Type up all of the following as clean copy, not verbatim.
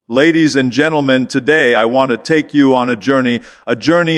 Ladies and gentlemen, today I want to take you on a journey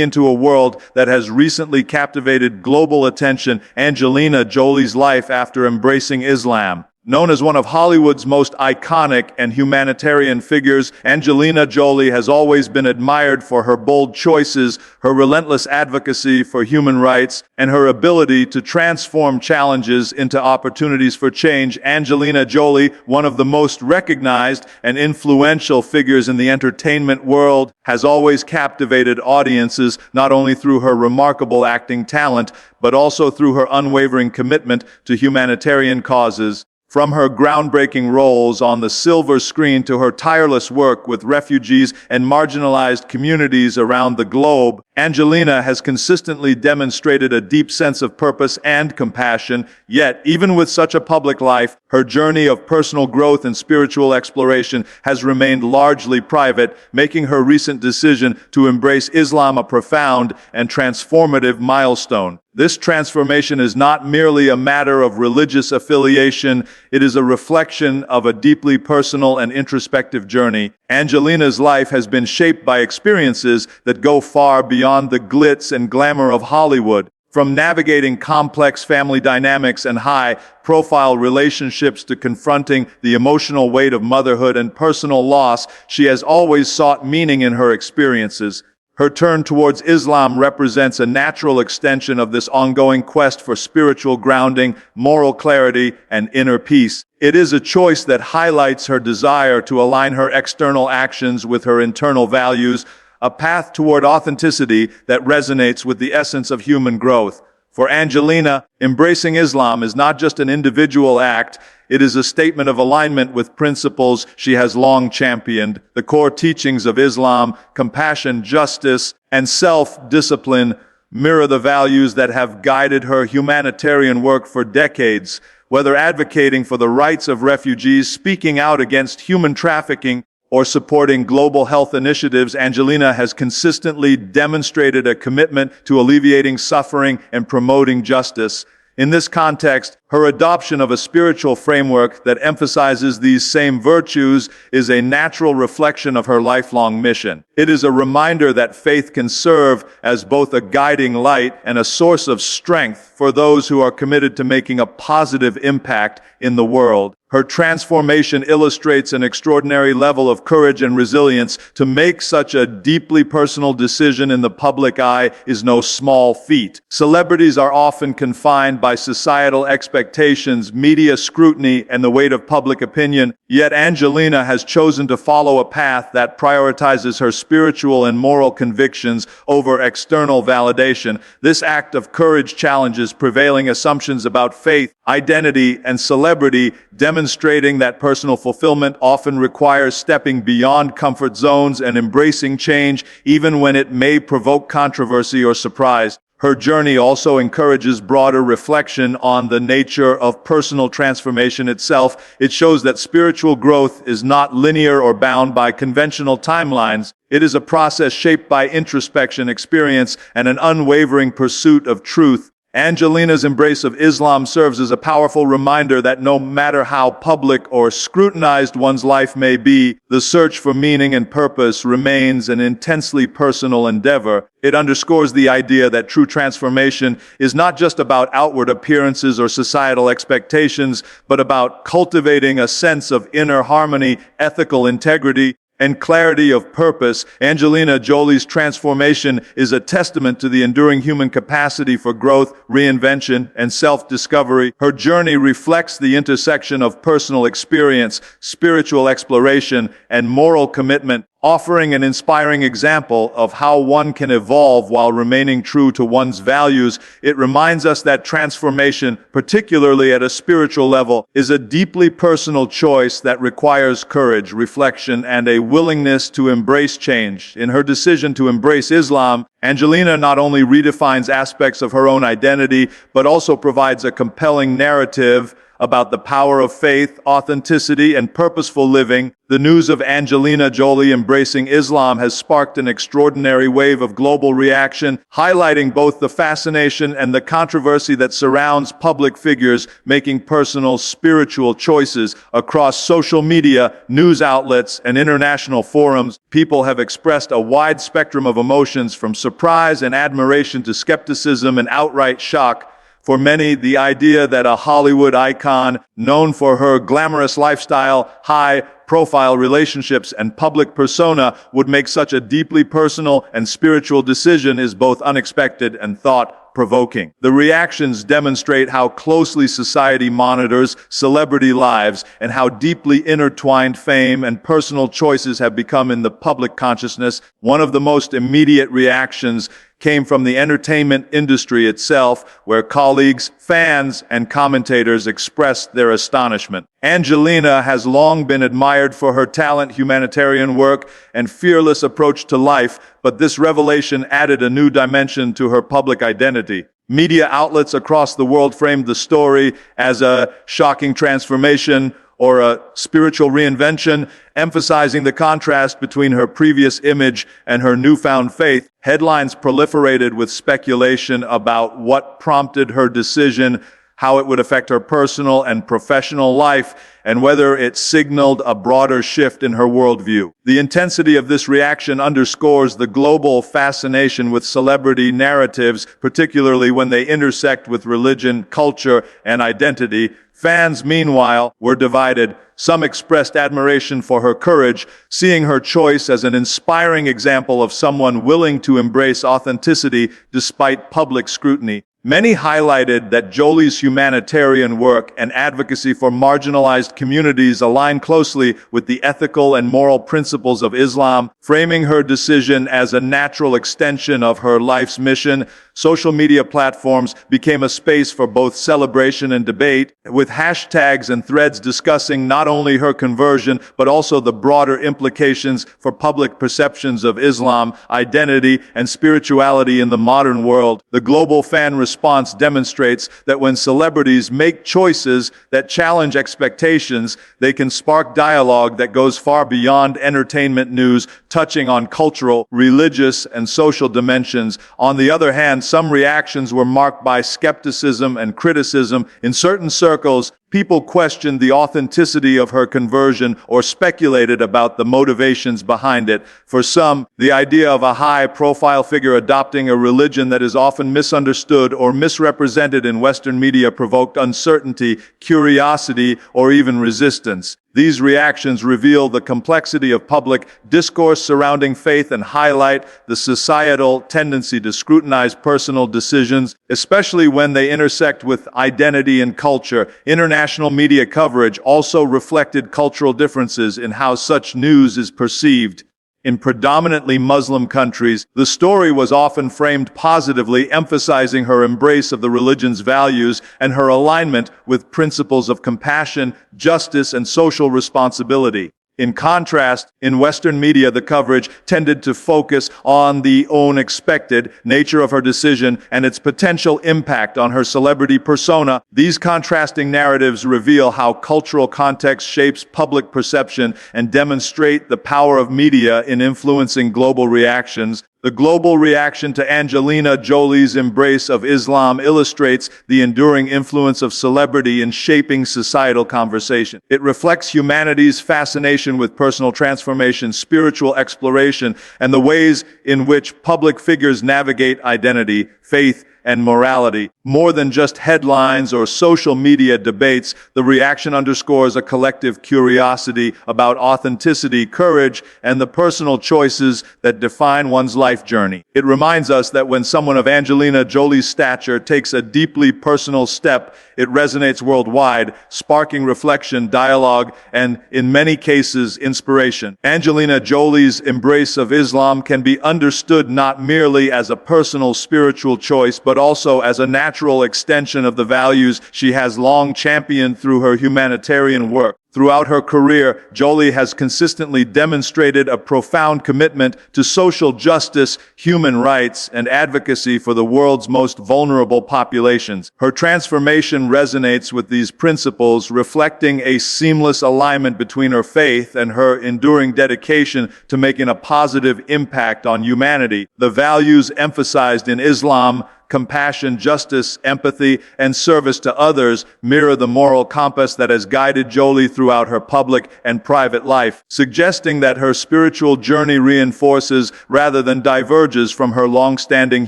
into a world that has recently captivated global attention: Angelina Jolie's life after embracing Islam. Known as one of Hollywood's most iconic and humanitarian figures, Angelina Jolie has always been admired for her bold choices, her relentless advocacy for human rights, and her ability to transform challenges into opportunities for change. Angelina Jolie, one of the most recognized and influential figures in the entertainment world, has always captivated audiences not only through her remarkable acting talent, but also through her unwavering commitment to humanitarian causes. From her groundbreaking roles on the silver screen to her tireless work with refugees and marginalized communities around the globe, Angelina has consistently demonstrated a deep sense of purpose and compassion. Yet, even with such a public life, her journey of personal growth and spiritual exploration has remained largely private, making her recent decision to embrace Islam a profound and transformative milestone. This transformation is not merely a matter of religious affiliation, it is a reflection of a deeply personal and introspective journey. Angelina's life has been shaped by experiences that go far beyond the glitz and glamour of Hollywood. From navigating complex family dynamics and high-profile relationships to confronting the emotional weight of motherhood and personal loss, she has always sought meaning in her experiences. Her turn towards Islam represents a natural extension of this ongoing quest for spiritual grounding, moral clarity, and inner peace. It is a choice that highlights her desire to align her external actions with her internal values, a path toward authenticity that resonates with the essence of human growth. For Angelina, embracing Islam is not just an individual act, it is a statement of alignment with principles she has long championed. The core teachings of Islam, compassion, justice, and self-discipline, mirror the values that have guided her humanitarian work for decades. Whether advocating for the rights of refugees, speaking out against human trafficking, or supporting global health initiatives, Angelina has consistently demonstrated a commitment to alleviating suffering and promoting justice. In this context, her adoption of a spiritual framework that emphasizes these same virtues is a natural reflection of her lifelong mission. It is a reminder that faith can serve as both a guiding light and a source of strength for those who are committed to making a positive impact in the world. Her transformation illustrates an extraordinary level of courage and resilience. To make such a deeply personal decision in the public eye is no small feat. Celebrities are often confined by societal expectations, media scrutiny, and the weight of public opinion. Yet Angelina has chosen to follow a path that prioritizes her spiritual and moral convictions over external validation. This act of courage challenges prevailing assumptions about faith, identity, and celebrity, demonstrating that personal fulfillment often requires stepping beyond comfort zones and embracing change, even when it may provoke controversy or surprise. Her journey also encourages broader reflection on the nature of personal transformation itself. It shows that spiritual growth is not linear or bound by conventional timelines. It is a process shaped by introspection, experience, and an unwavering pursuit of truth. Angelina's embrace of Islam serves as a powerful reminder that no matter how public or scrutinized one's life may be, the search for meaning and purpose remains an intensely personal endeavor. It underscores the idea that true transformation is not just about outward appearances or societal expectations, but about cultivating a sense of inner harmony, ethical integrity, and clarity of purpose. Angelina Jolie's transformation is a testament to the enduring human capacity for growth, reinvention, and self-discovery. Her journey reflects the intersection of personal experience, spiritual exploration, and moral commitment, offering an inspiring example of how one can evolve while remaining true to one's values. It reminds us that transformation, particularly at a spiritual level, is a deeply personal choice that requires courage, reflection, and a willingness to embrace change. In her decision to embrace Islam, Angelina not only redefines aspects of her own identity, but also provides a compelling narrative about the power of faith, authenticity, and purposeful living. The news of Angelina Jolie embracing Islam has sparked an extraordinary wave of global reaction, highlighting both the fascination and the controversy that surrounds public figures making personal spiritual choices. Across social media, news outlets, and international forums, people have expressed a wide spectrum of emotions, from surprise and admiration to skepticism and outright shock. For many, the idea that a Hollywood icon, known for her glamorous lifestyle, high-profile relationships, and public persona, would make such a deeply personal and spiritual decision is both unexpected and thought-provoking. The reactions demonstrate how closely society monitors celebrity lives and how deeply intertwined fame and personal choices have become in the public consciousness. One of the most immediate reactions came from the entertainment industry itself, where colleagues, fans, and commentators expressed their astonishment. Angelina has long been admired for her talent, humanitarian work, and fearless approach to life, but this revelation added a new dimension to her public identity. Media outlets across the world framed the story as a shocking transformation or a spiritual reinvention, emphasizing the contrast between her previous image and her newfound faith. Headlines proliferated with speculation about what prompted her decision, how it would affect her personal and professional life, and whether it signaled a broader shift in her worldview. The intensity of this reaction underscores the global fascination with celebrity narratives, particularly when they intersect with religion, culture, and identity. Fans, meanwhile, were divided. Some expressed admiration for her courage, seeing her choice as an inspiring example of someone willing to embrace authenticity despite public scrutiny. Many highlighted that Jolie's humanitarian work and advocacy for marginalized communities align closely with the ethical and moral principles of Islam, framing her decision as a natural extension of her life's mission. Social media platforms became a space for both celebration and debate, with hashtags and threads discussing not only her conversion, but also the broader implications for public perceptions of Islam, identity, and spirituality in the modern world. The global fan response demonstrates that when celebrities make choices that challenge expectations, they can spark dialogue that goes far beyond entertainment news, touching on cultural, religious, and social dimensions. On the other hand, some reactions were marked by skepticism and criticism. In certain circles, people questioned the authenticity of her conversion or speculated about the motivations behind it. For some, the idea of a high-profile figure adopting a religion that is often misunderstood or misrepresented in Western media provoked uncertainty, curiosity, or even resistance. These reactions reveal the complexity of public discourse surrounding faith and highlight the societal tendency to scrutinize personal decisions, especially when they intersect with identity and culture. International media coverage also reflected cultural differences in how such news is perceived. In predominantly Muslim countries, the story was often framed positively, emphasizing her embrace of the religion's values and her alignment with principles of compassion, justice, and social responsibility. In contrast, in Western media, the coverage tended to focus on the unexpected nature of her decision and its potential impact on her celebrity persona. These contrasting narratives reveal how cultural context shapes public perception and demonstrate the power of media in influencing global reactions. The global reaction to Angelina Jolie's embrace of Islam illustrates the enduring influence of celebrity in shaping societal conversation. It reflects humanity's fascination with personal transformation, spiritual exploration, and the ways in which public figures navigate identity, faith, and morality. More than just headlines or social media debates, the reaction underscores a collective curiosity about authenticity, courage, and the personal choices that define one's life journey. It reminds us that when someone of Angelina Jolie's stature takes a deeply personal step, it resonates worldwide, sparking reflection, dialogue, and, in many cases, inspiration. Angelina Jolie's embrace of Islam can be understood not merely as a personal spiritual choice, but also as a natural extension of the values she has long championed through her humanitarian work. Throughout her career, Jolie has consistently demonstrated a profound commitment to social justice, human rights, and advocacy for the world's most vulnerable populations. Her transformation resonates with these principles, reflecting a seamless alignment between her faith and her enduring dedication to making a positive impact on humanity. The values emphasized in Islam, compassion, justice, empathy, and service to others, mirror the moral compass that has guided Jolie throughout her public and private life, suggesting that her spiritual journey reinforces rather than diverges from her long-standing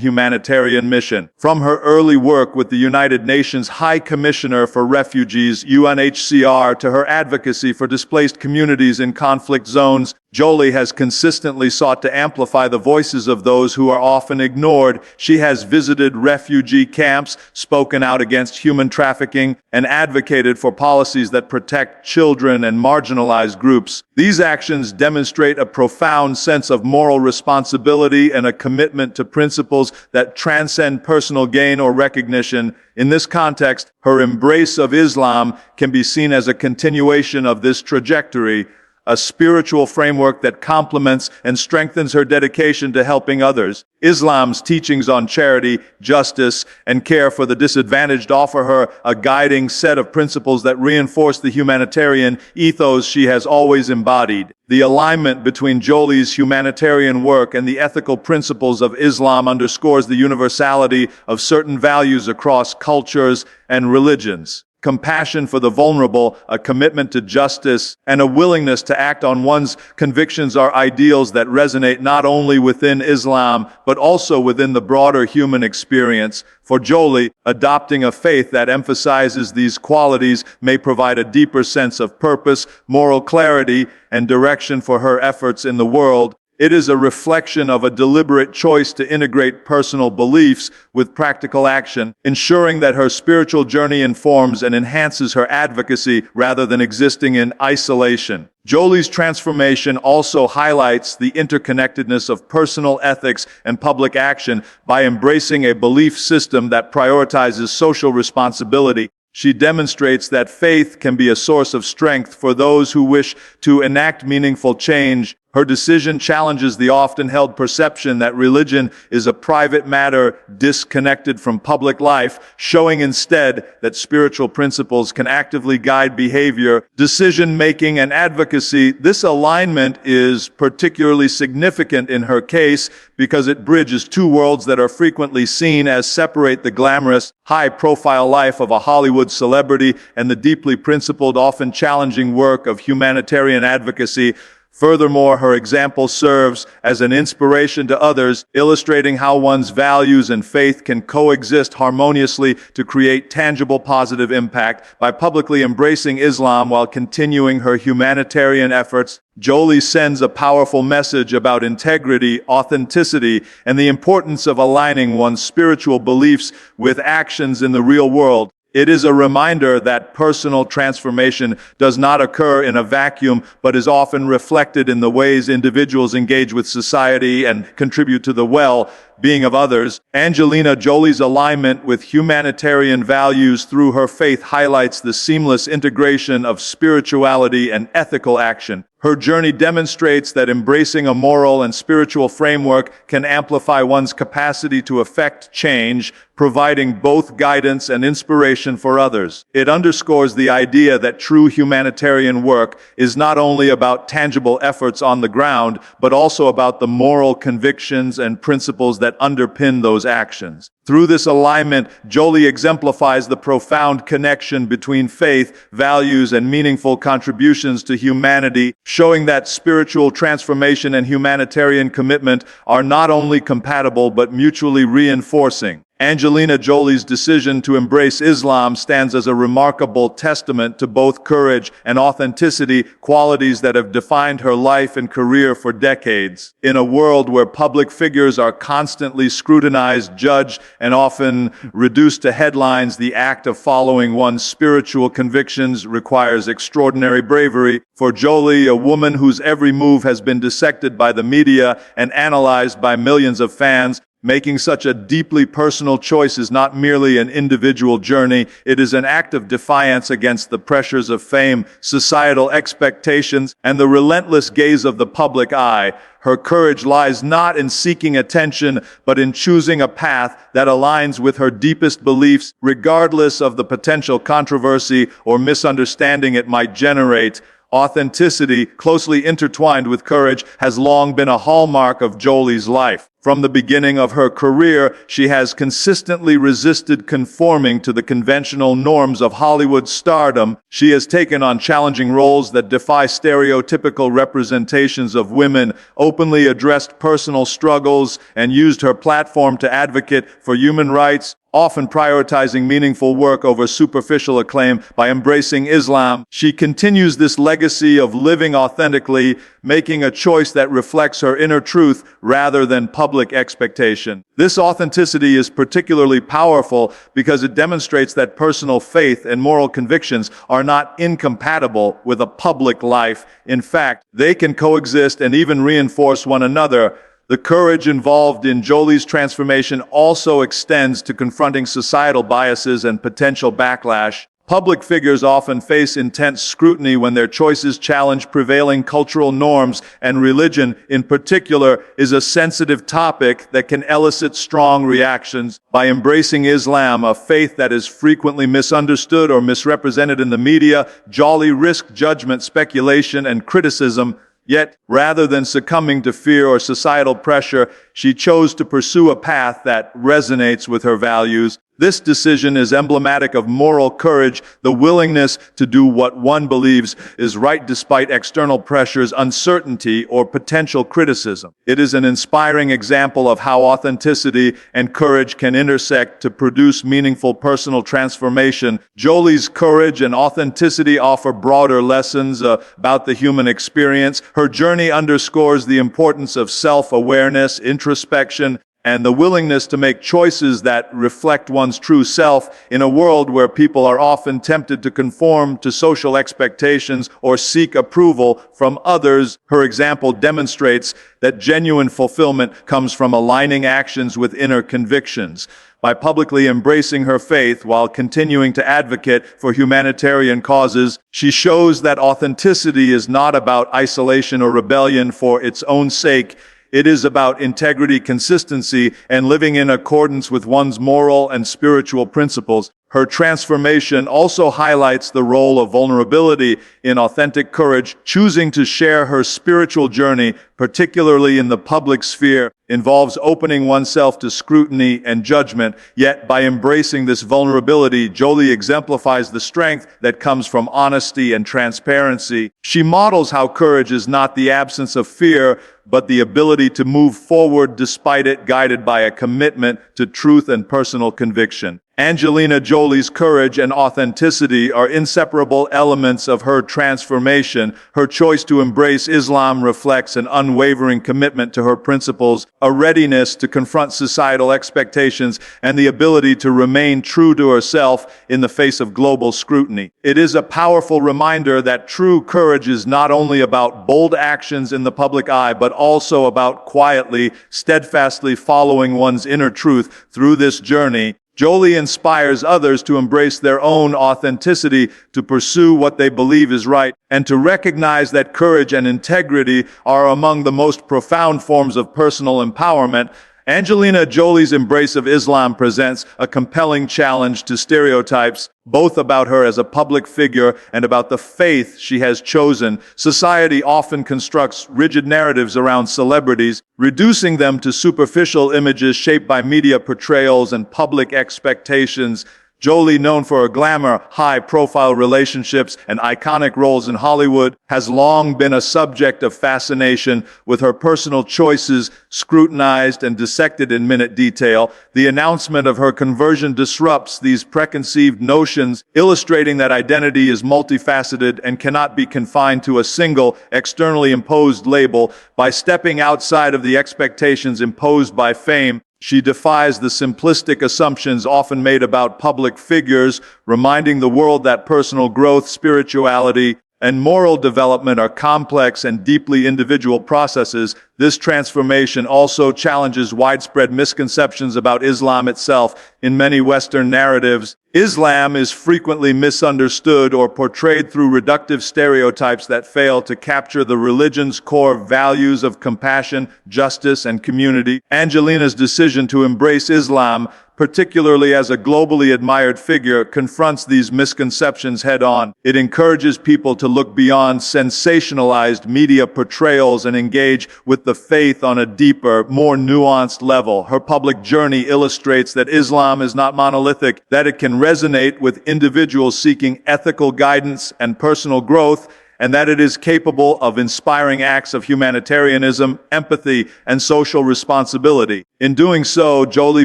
humanitarian mission. From her early work with the United Nations High Commissioner for Refugees, UNHCR, to her advocacy for displaced communities in conflict zones, Jolie has consistently sought to amplify the voices of those who are often ignored. She has visited refugee camps, spoken out against human trafficking, and advocated for policies that protect children and marginalized groups. These actions demonstrate a profound sense of moral responsibility and a commitment to principles that transcend personal gain or recognition. In this context, her embrace of Islam can be seen as a continuation of this trajectory, a spiritual framework that complements and strengthens her dedication to helping others. Islam's teachings on charity, justice, and care for the disadvantaged offer her a guiding set of principles that reinforce the humanitarian ethos she has always embodied. The alignment between Jolie's humanitarian work and the ethical principles of Islam underscores the universality of certain values across cultures and religions. Compassion for the vulnerable, a commitment to justice, and a willingness to act on one's convictions are ideals that resonate not only within Islam, but also within the broader human experience. For Jolie, adopting a faith that emphasizes these qualities may provide a deeper sense of purpose, moral clarity, and direction for her efforts in the world. It is a reflection of a deliberate choice to integrate personal beliefs with practical action, ensuring that her spiritual journey informs and enhances her advocacy rather than existing in isolation. Jolie's transformation also highlights the interconnectedness of personal ethics and public action. By embracing a belief system that prioritizes social responsibility, she demonstrates that faith can be a source of strength for those who wish to enact meaningful change. Her decision challenges the often-held perception that religion is a private matter disconnected from public life, showing instead that spiritual principles can actively guide behavior, decision-making, and advocacy. This alignment is particularly significant in her case because it bridges two worlds that are frequently seen as separate: the glamorous, high-profile life of a Hollywood celebrity and the deeply principled, often challenging work of humanitarian advocacy. Furthermore, her example serves as an inspiration to others, illustrating how one's values and faith can coexist harmoniously to create tangible positive impact. By publicly embracing Islam while continuing her humanitarian efforts, Jolie sends a powerful message about integrity, authenticity, and the importance of aligning one's spiritual beliefs with actions in the real world. It is a reminder that personal transformation does not occur in a vacuum, but is often reflected in the ways individuals engage with society and contribute to the well-being of others. Angelina Jolie's alignment with humanitarian values through her faith highlights the seamless integration of spirituality and ethical action. Her journey demonstrates that embracing a moral and spiritual framework can amplify one's capacity to effect change, providing both guidance and inspiration for others. It underscores the idea that true humanitarian work is not only about tangible efforts on the ground, but also about the moral convictions and principles that underpin those actions. Through this alignment, Jolie exemplifies the profound connection between faith, values, and meaningful contributions to humanity, showing that spiritual transformation and humanitarian commitment are not only compatible but mutually reinforcing. Angelina Jolie's decision to embrace Islam stands as a remarkable testament to both courage and authenticity, qualities that have defined her life and career for decades. In a world where public figures are constantly scrutinized, judged, and often reduced to headlines, the act of following one's spiritual convictions requires extraordinary bravery. For Jolie, a woman whose every move has been dissected by the media and analyzed by millions of fans, Making such a deeply personal choice is not merely an individual journey, it is an act of defiance against the pressures of fame, societal expectations, and the relentless gaze of the public eye. Her courage lies not in seeking attention, but in choosing a path that aligns with her deepest beliefs, regardless of the potential controversy or misunderstanding it might generate. Authenticity, closely intertwined with courage, has long been a hallmark of Jolie's life. From the beginning of her career, she has consistently resisted conforming to the conventional norms of Hollywood stardom. She has taken on challenging roles that defy stereotypical representations of women, openly addressed personal struggles, and used her platform to advocate for human rights, often prioritizing meaningful work over superficial acclaim. By embracing Islam, she continues this legacy of living authentically, making a choice that reflects her inner truth rather than public expectation. This authenticity is particularly powerful because it demonstrates that personal faith and moral convictions are not incompatible with a public life. In fact, they can coexist and even reinforce one another. The courage involved in Jolie's transformation also extends to confronting societal biases and potential backlash. Public figures often face intense scrutiny when their choices challenge prevailing cultural norms, and religion, in particular, is a sensitive topic that can elicit strong reactions. By embracing Islam, a faith that is frequently misunderstood or misrepresented in the media, Jolie risked judgment, speculation, and criticism. Yet, rather than succumbing to fear or societal pressure, she chose to pursue a path that resonates with her values. This decision is emblematic of moral courage, the willingness to do what one believes is right despite external pressures, uncertainty, or potential criticism. It is an inspiring example of how authenticity and courage can intersect to produce meaningful personal transformation. Jolie's courage and authenticity offer broader lessons about the human experience. Her journey underscores the importance of self-awareness, introspection, and the willingness to make choices that reflect one's true self. In a world where people are often tempted to conform to social expectations or seek approval from others, her example demonstrates that genuine fulfillment comes from aligning actions with inner convictions. By publicly embracing her faith while continuing to advocate for humanitarian causes, she shows that authenticity is not about isolation or rebellion for its own sake. It is about integrity, consistency, and living in accordance with one's moral and spiritual principles. Her transformation also highlights the role of vulnerability in authentic courage. Choosing to share her spiritual journey, particularly in the public sphere, involves opening oneself to scrutiny and judgment. Yet, by embracing this vulnerability, Jolie exemplifies the strength that comes from honesty and transparency. She models how courage is not the absence of fear, but the ability to move forward despite it, guided by a commitment to truth and personal conviction. Angelina Jolie's courage and authenticity are inseparable elements of her transformation. Her choice to embrace Islam reflects an unwavering commitment to her principles, a readiness to confront societal expectations, and the ability to remain true to herself in the face of global scrutiny. It is a powerful reminder that true courage is not only about bold actions in the public eye, but also about quietly, steadfastly following one's inner truth. Through this journey, Jolie inspires others to embrace their own authenticity, to pursue what they believe is right, and to recognize that courage and integrity are among the most profound forms of personal empowerment. Angelina Jolie's embrace of Islam presents a compelling challenge to stereotypes, both about her as a public figure and about the faith she has chosen. Society often constructs rigid narratives around celebrities, reducing them to superficial images shaped by media portrayals and public expectations. Jolie, known for her glamour, high-profile relationships, and iconic roles in Hollywood, has long been a subject of fascination, with her personal choices scrutinized and dissected in minute detail. The announcement of her conversion disrupts these preconceived notions, illustrating that identity is multifaceted and cannot be confined to a single, externally imposed label. By stepping outside of the expectations imposed by fame, she defies the simplistic assumptions often made about public figures, reminding the world that personal growth, spirituality, and moral development are complex and deeply individual processes, this transformation also challenges widespread misconceptions about Islam itself. In many Western narratives, Islam is frequently misunderstood or portrayed through reductive stereotypes that fail to capture the religion's core values of compassion, justice, and community. Angelina's decision to embrace Islam, particularly as a globally admired figure, confronts these misconceptions head-on. It encourages people to look beyond sensationalized media portrayals and engage with the faith on a deeper, more nuanced level. Her public journey illustrates that Islam is not monolithic, that it can resonate with individuals seeking ethical guidance and personal growth, and that it is capable of inspiring acts of humanitarianism, empathy, and social responsibility. In doing so, Jolie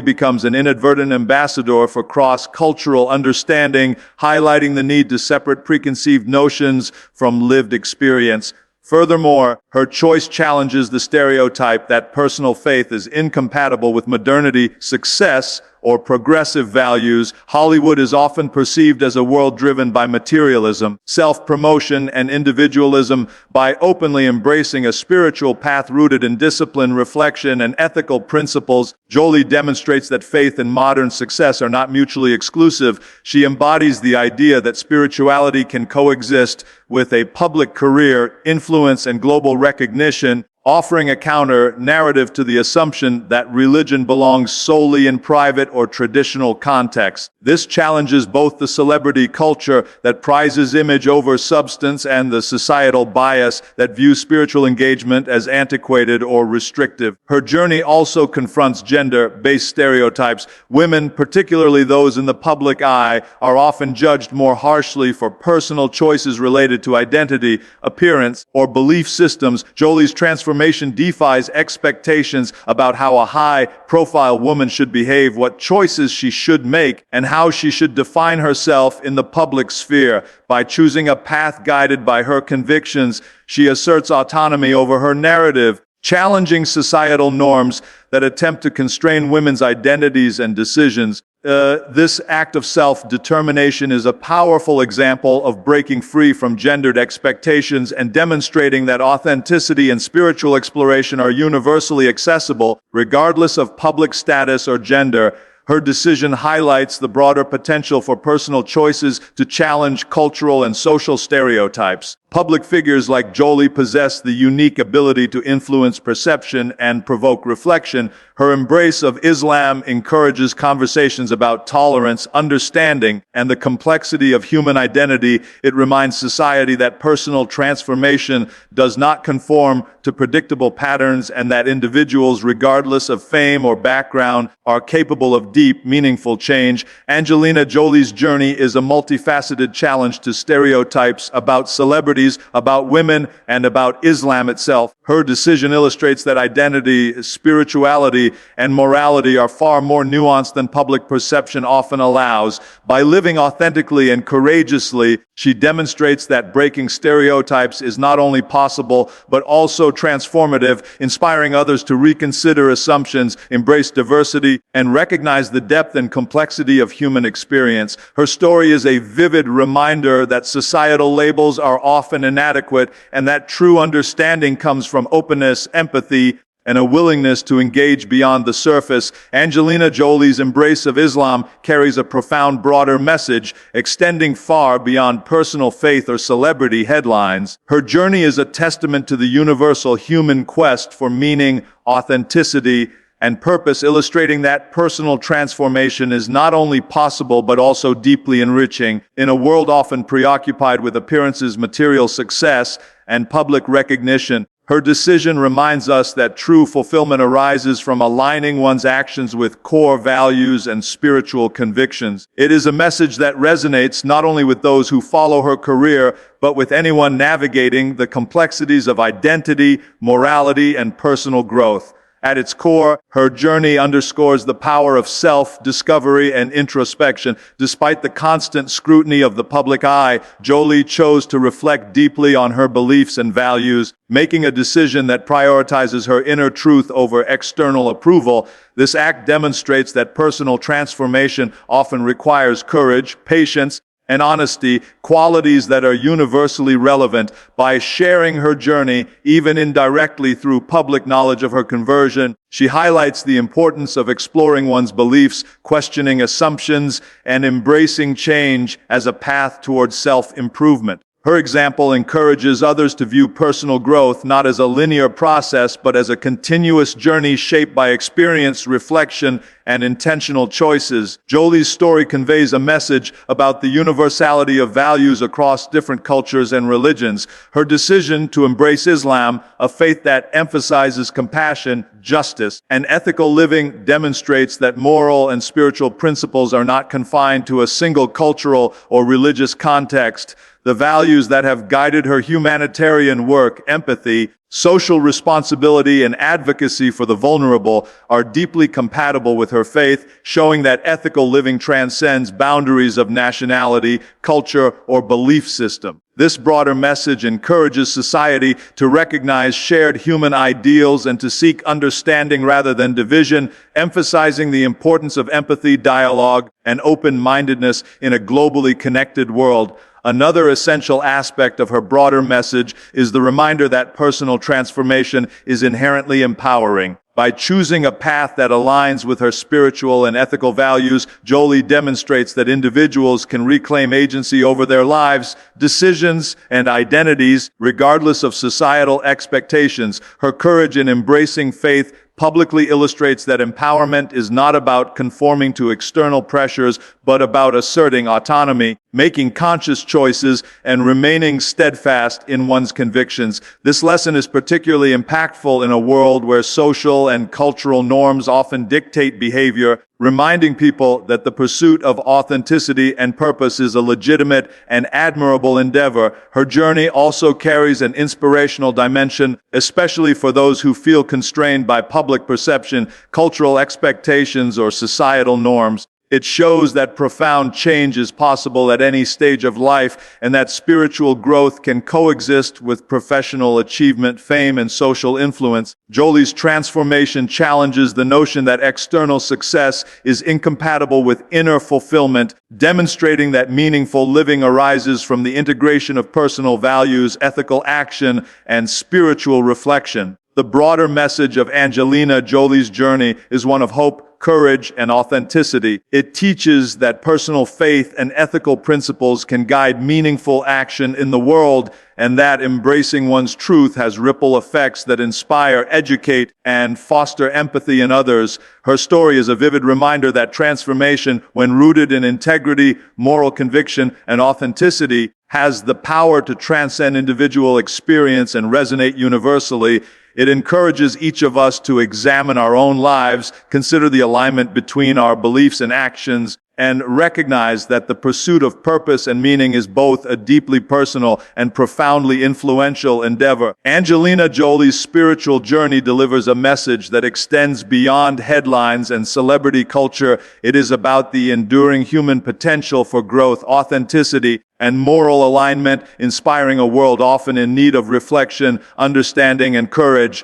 becomes an inadvertent ambassador for cross-cultural understanding, highlighting the need to separate preconceived notions from lived experience. Furthermore, her choice challenges the stereotype that personal faith is incompatible with modernity, success, or progressive values. Hollywood is often perceived as a world driven by materialism, self-promotion, and individualism. By openly embracing a spiritual path rooted in discipline, reflection, and ethical principles, Jolie demonstrates that faith and modern success are not mutually exclusive. She embodies the idea that spirituality can coexist with a public career, influence, and global recognition, offering a counter-narrative to the assumption that religion belongs solely in private or traditional contexts. This challenges both the celebrity culture that prizes image over substance and the societal bias that views spiritual engagement as antiquated or restrictive. Her journey also confronts gender-based stereotypes. Women, particularly those in the public eye, are often judged more harshly for personal choices related to identity, appearance, or belief systems. Jolie's transformation defies expectations about how a high-profile woman should behave, what choices she should make, and how she should define herself in the public sphere. By choosing a path guided by her convictions, she asserts autonomy over her narrative, challenging societal norms that attempt to constrain women's identities and decisions. This act of self-determination is a powerful example of breaking free from gendered expectations and demonstrating that authenticity and spiritual exploration are universally accessible, regardless of public status or gender. Her decision highlights the broader potential for personal choices to challenge cultural and social stereotypes. Public figures like Jolie possess the unique ability to influence perception and provoke reflection. Her embrace of Islam encourages conversations about tolerance, understanding, and the complexity of human identity. It reminds society that personal transformation does not conform to predictable patterns and that individuals, regardless of fame or background, are capable of deep, meaningful change. Angelina Jolie's journey is a multifaceted challenge to stereotypes about celebrities, about women, and about Islam itself. Her decision illustrates that identity, spirituality, and morality are far more nuanced than public perception often allows. By living authentically and courageously, she demonstrates that breaking stereotypes is not only possible, but also transformative, inspiring others to reconsider assumptions, embrace diversity, and recognize the depth and complexity of human experience. Her story is a vivid reminder that societal labels are often inadequate and that true understanding comes from openness, empathy, and a willingness to engage beyond the surface. Angelina Jolie's embrace of Islam carries a profound, broader message, extending far beyond personal faith or celebrity headlines. Her journey is a testament to the universal human quest for meaning, authenticity, and purpose, illustrating that personal transformation is not only possible but also deeply enriching. In a world often preoccupied with appearances, material success, and public recognition, her decision reminds us that true fulfillment arises from aligning one's actions with core values and spiritual convictions. It is a message that resonates not only with those who follow her career, but with anyone navigating the complexities of identity, morality, and personal growth. At its core, her journey underscores the power of self-discovery and introspection. Despite the constant scrutiny of the public eye, Jolie chose to reflect deeply on her beliefs and values, making a decision that prioritizes her inner truth over external approval. This act demonstrates that personal transformation often requires courage, patience, and honesty, qualities that are universally relevant. By sharing her journey, even indirectly through public knowledge of her conversion, she highlights the importance of exploring one's beliefs, questioning assumptions, and embracing change as a path towards self-improvement. Her example encourages others to view personal growth not as a linear process, but as a continuous journey shaped by experience, reflection, and intentional choices. Jolie's story conveys a message about the universality of values across different cultures and religions. Her decision to embrace Islam, a faith that emphasizes compassion, justice, and ethical living, demonstrates that moral and spiritual principles are not confined to a single cultural or religious context. The values that have guided her humanitarian work, empathy, social responsibility, and advocacy for the vulnerable, are deeply compatible with her faith, showing that ethical living transcends boundaries of nationality, culture, or belief system. This broader message encourages society to recognize shared human ideals and to seek understanding rather than division, emphasizing the importance of empathy, dialogue, and open-mindedness in a globally connected world. Another essential aspect of her broader message is the reminder that personal transformation is inherently empowering. By choosing a path that aligns with her spiritual and ethical values, Jolie demonstrates that individuals can reclaim agency over their lives, decisions, and identities, regardless of societal expectations. Her courage in embracing faith publicly illustrates that empowerment is not about conforming to external pressures, but about asserting autonomy, making conscious choices, and remaining steadfast in one's convictions. This lesson is particularly impactful in a world where social and cultural norms often dictate behavior, reminding people that the pursuit of authenticity and purpose is a legitimate and admirable endeavor. Her journey also carries an inspirational dimension, especially for those who feel constrained by public perception, cultural expectations, or societal norms. It shows that profound change is possible at any stage of life, and that spiritual growth can coexist with professional achievement, fame, and social influence. Jolie's transformation challenges the notion that external success is incompatible with inner fulfillment, demonstrating that meaningful living arises from the integration of personal values, ethical action, and spiritual reflection. The broader message of Angelina Jolie's journey is one of hope, courage, and authenticity. It teaches that personal faith and ethical principles can guide meaningful action in the world, and that embracing one's truth has ripple effects that inspire, educate, and foster empathy in others. Her story is a vivid reminder that transformation, when rooted in integrity, moral conviction, and authenticity, has the power to transcend individual experience and resonate universally. It encourages each of us to examine our own lives, consider the alignment between our beliefs and actions, and recognize that the pursuit of purpose and meaning is both a deeply personal and profoundly influential endeavor. Angelina Jolie's spiritual journey delivers a message that extends beyond headlines and celebrity culture. It is about the enduring human potential for growth, authenticity, and moral alignment, inspiring a world often in need of reflection, understanding, and courage.